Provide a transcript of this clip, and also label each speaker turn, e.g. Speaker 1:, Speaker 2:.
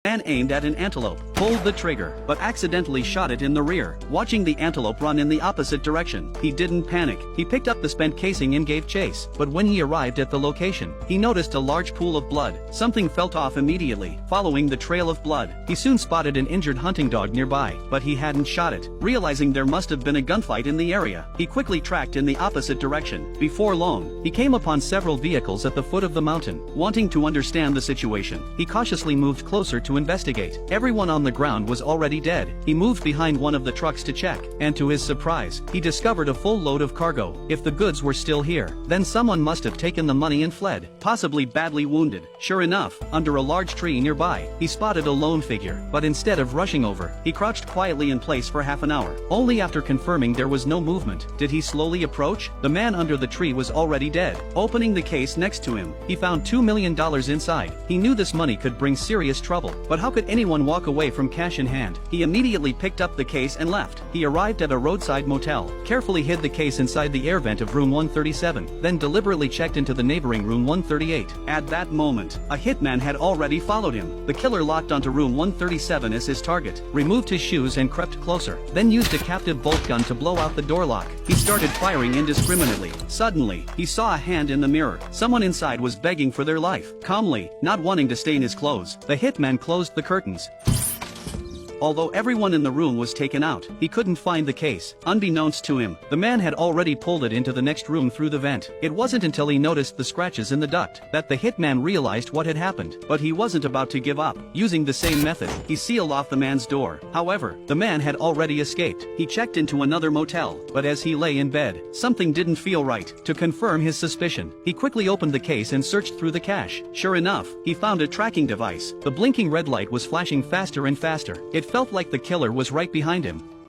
Speaker 1: Man aimed at an antelope, pulled the trigger, but accidentally shot it in the rear. Watching the antelope run in the opposite direction, he didn't panic. He picked up the spent casing and gave chase. But when he arrived at the location, he noticed a large pool of blood. Something felt off immediately. Following the trail of blood, he soon spotted an injured hunting dog nearby, but he hadn't shot it. Realizing there must have been a gunfight in the area, he quickly tracked in the opposite direction. Before long, he came upon several vehicles at the foot of the mountain. Wanting to understand the situation, he cautiously moved closer to investigate. Everyone on the ground was already dead. He moved behind one of the trucks to check, and to his surprise, he discovered a full load of cargo. If the goods were still here, then someone must have taken the money and fled, possibly badly wounded. Sure enough, under a large tree nearby, he spotted a lone figure, but instead of rushing over, he crouched quietly in place for half an hour. Only after confirming there was no movement, did he slowly approach. The man under the tree was already dead. Opening the case next to him, he found $2 million inside. He knew this money could bring serious trouble. But how could anyone walk away from cash in hand? He immediately picked up the case and left. He arrived at a roadside motel, carefully hid the case inside the air vent of room 137, then deliberately checked into the neighboring room 138. At that moment, a hitman had already followed him. The killer locked onto room 137 as his target, removed his shoes and crept closer, then used a captive bolt gun to blow out the door lock. He started firing indiscriminately. Suddenly, he saw a hand in the mirror. Someone inside was begging for their life. Calmly, not wanting to stain his clothes, the hitman closed the curtains. Although everyone in the room was taken out, he couldn't find the case. Unbeknownst to him, the man had already pulled it into the next room through the vent. It wasn't until he noticed the scratches in the duct that the hitman realized what had happened. But he wasn't about to give up. Using the same method, he sealed off the man's door. However, the man had already escaped. He checked into another motel, but as he lay in bed, something didn't feel right. To confirm his suspicion, he quickly opened the case and searched through the cash. Sure enough, he found a tracking device. The blinking red light was flashing faster and faster. It felt like the killer was right behind him.